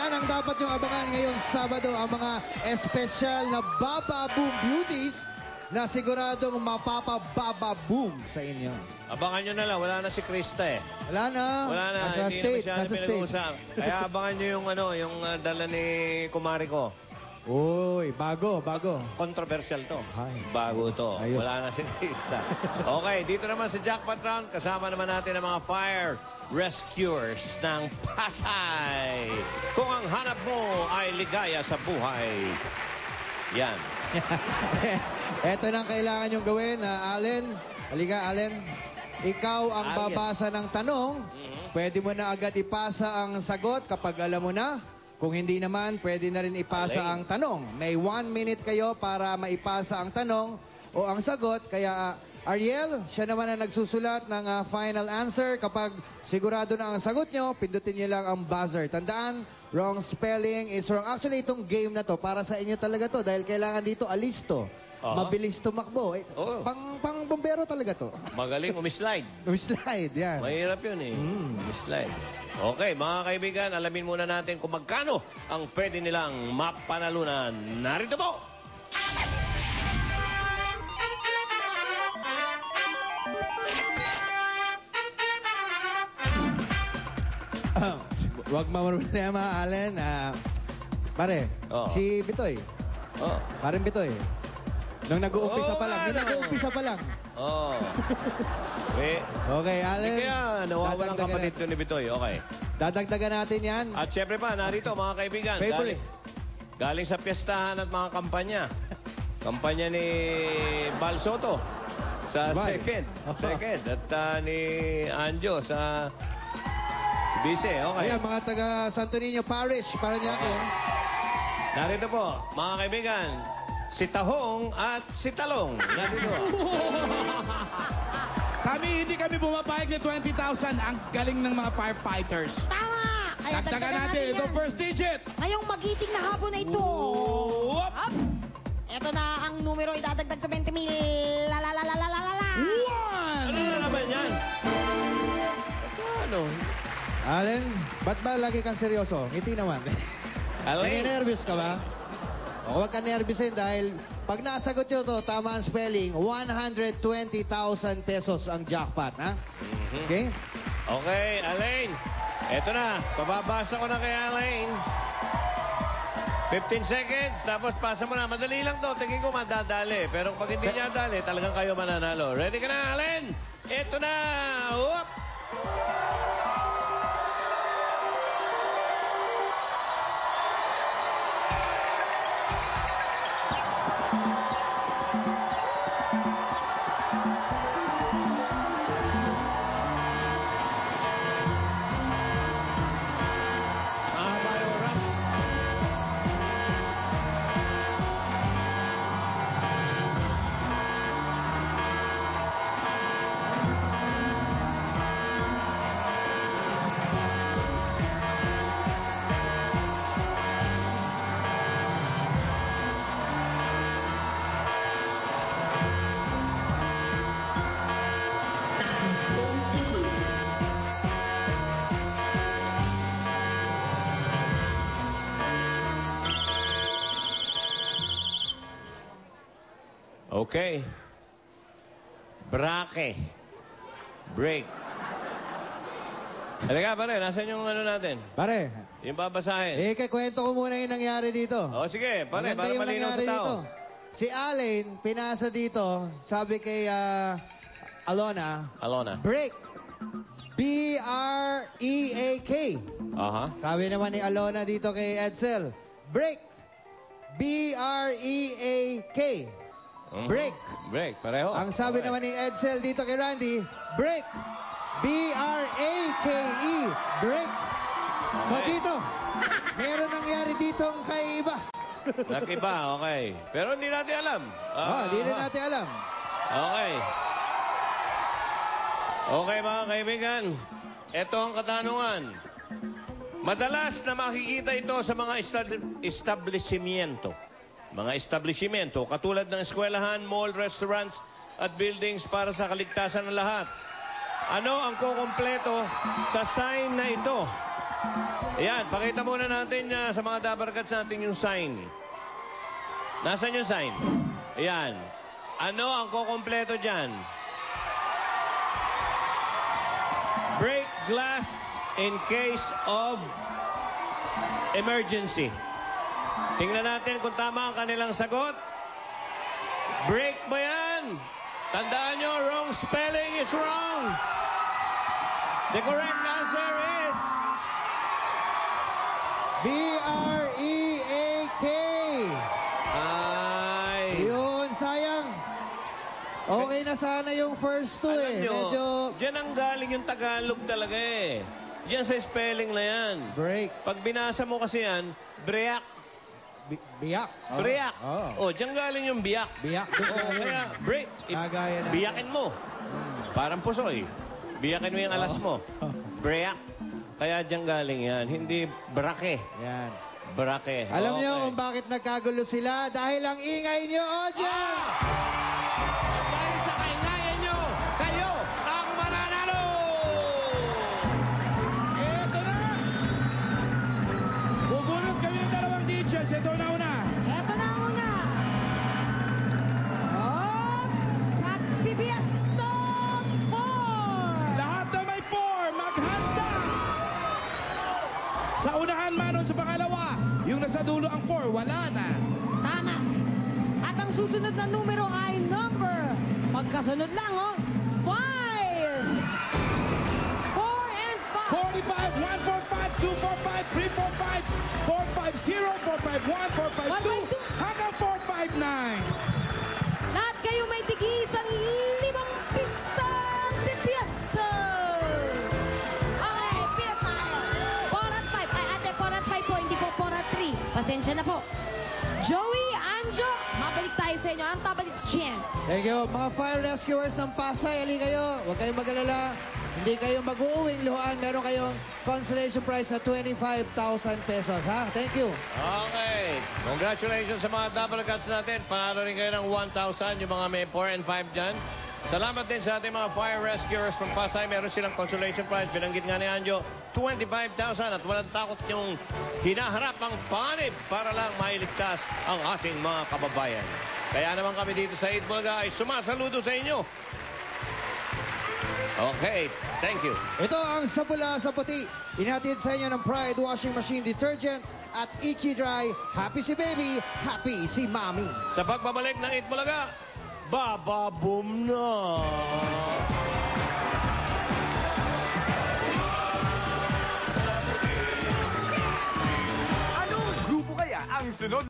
Yan ang dapat yung abangan ngayong Sabado, ang mga espesyal na Baba Boom Beauties na siguradong mapapa-baba-boom sa inyo. Abangan nyo na lang. Wala na si Krista eh. Wala na. Wala na. Nasa Hindi States. na masyado pinag-uusap. Kaya abangan nyo yung, yung dala ni Kumari ko. Uy, bago. Controversial to. Ay. Bago to. Ayos. Wala na si Krista. Okay, dito naman sa Jackpot Round, kasama naman natin ang mga fire rescuers ng Pasay. Kung ang hanap mo ay ligaya sa buhay, yan. Ito na ang kailangan yung gawin, Allen. Halika, Allen. Ikaw ang Allen. babasa ng tanong. Pwede mo na agad ipasa ang sagot kapag alam mo na. Kung hindi naman, pwede na rin ipasa ang tanong. May 1 minute kayo para maipasa ang tanong o ang sagot. Kaya Ariel, siya naman ang nagsusulat ng final answer. Kapag sigurado na ang sagot nyo, pindutin nyo lang ang buzzer. Tandaan, wrong spelling is wrong. Actually, itong game na to, para sa inyo talaga to. Dahil kailangan dito alisto. Mabilis tumakbo. Pang bombero talaga to. Magaling umislide. Umislide, yan. Mahirap yun eh. Umislide. Okay, mga kaibigan, alamin muna natin kung magkano ang pwede nilang mapanalunan. Narito po! Huwag mamproblema, Allen. Pare, si Bitoy. Parang Bitoy. Nung nag-uumpisa pa lang. Nung nag-uumpisa pa lang. Okay, Allen. Kaya nawawalang kapatid ko ni Bitoy. Okay. Dadagdagan natin yan. At syempre pa, narito mga kaibigan. Favorite. Galing sa piyestahan at mga kampanya. Kampanya ni Bal Soto sa second. At ni Anjo sa Bise. Okay. Ayan, mga taga Santo Niño Parish. Para niya ako. Narito po, mga kaibigan. Si Tahong at si Talong. Narito. Hindi kami bumapayag ng 20,000. Ang galing ng mga firefighters. Tama! Kaya Dagdagan natin ito first digit. Ngayong magiting na hapon na ito. Up! Ito na ang numero idadagdag sa 20,000. La la la la la la la la. One! Ano na naman yan? Ano? Allen, ba't ba lagi kang seryoso? Ngiti naman. Nervous ka ba? O, huwag ka nervousin dahil pag nasagot nyo to, tama ang spelling, 120,000 pesos ang jackpot, ha? Okay? Okay, Alain. Eto na. Pababasa ko na kay Alain. 15 seconds, tapos pasa mo na. Madali lang to. Tingin ko madadali. Pero pag hindi niya dali, talagang kayo mananalo. Ready ka na, Alain? Eto na. Whoop! Okay. Brake. Break. Halika, pare. Nasaan yung ano natin? Pare, Yung babasahin. kwento ko muna yung nangyari dito. O, sige. Pare, Maganda para yung malinaw sa nangyari tao. dito. Si Allen, pinasa dito, sabi kay Alona, break. B-R-E-A-K. Aha. Sabi naman ni Alona dito kay Edsel, break. B-R-E-A-K. Break. Break. Pareho. Ang sabi naman ni Edsel dito kay Randy, break. B-R-A-K-E. Break. So dito, meron nangyari ditong kay iba. Nakiba, okay. Pero hindi natin alam. Hindi rin natin alam. Okay. Okay, mga kaibigan. Ito ang katanungan. Madalas na makikita ito sa mga establishmento. Mga establishmento, katulad ng eskwelahan, mall, restaurants, at buildings para sa kaligtasan ng lahat. Ano ang kukumpleto sa sign na ito? Ayan, pakita muna natin sa mga dabarkats natin yung sign. Nasaan yung sign? Ayan. Ano ang kukumpleto dyan? Break glass in case of emergency. Tingnan natin kung tama ang kanilang sagot. Break ba yan? Tandaan nyo, wrong spelling is wrong. The correct answer is... B-R-E-A-K. Ay. Yun, sayang. Okay na sana yung first two Alam eh. nyo, Medyo dyan ang galing yung Tagalog talaga eh. Diyan sa spelling na yan. break. Pag binasa mo kasi yan, break. Biyak. Oh. Break. Oh. Oh, diyan galing yung biyak. Biyak. Oh, kaya break. Kagaya na. Biyakin mo. Parang pusoy. Biyakin mo yung alas mo. Break. Kaya diyan galing yan. Hindi brake. Yan. Brake. Alam niyo Okay. kung bakit nagkagulo sila? Dahil ang ingay niyo, audience! Dahil sa kaingayan nyo, kayo ang mananalo! Ito na! Bubunot kami ng dalawang teachers. Ito na una. Ito na ang una. Oh, Happy Fiesta 4. Lahat na may 4, maghanda! Sa unahan, Manon, sa pangalawa. Yung nasa dulo ang 4, wala na. Tama. At ang susunod na numero ay number. Magkasunod lang, oh. 5. 4 and 5. 45, 145, 245, 345, 450, 451, 452, 452. hanggang 459. Lahat kayo may tigi-1,000 pisang Fiesta. Okay, pila tayo. 4 at 5. Ay, ate, 4 at 5 po. Hindi po 4 at 3. Pasensya na po. Joey, Anjo, mabalik tayo sa inyo. Ang tabalits Jen. Thank you. Mga fire rescuers ng Pasay, ali kayo. Huwag kayong mag-alala. Hindi kayo mag-uuwing luhaan. Meron kayong consolation prize na 25,000 pesos, ha? Thank you. Okay. Congratulations sa mga double cuts natin. Panalo rin kayo ng 1,000, yung mga may 4 and 5 dyan. Salamat din sa ating mga fire rescuers from Pasay. Meron silang consolation prize. Binanggit nga ni Anjo, 25,000 at walang takot yung hinaharap ang panib para lang mailigtas ang ating mga kababayan. Kaya naman kami dito sa Eat Bulaga ay sumasaludo sa inyo. Okay, thank you. Ito ang Sabula sa Puti. Inatid sa inyo ng Pride Washing Machine Detergent at Ichi Dry. Happy si baby, happy si mommy. Sa pagbabalik ng Eat Bulaga, bababoom na! Anong grupo kaya ang sunod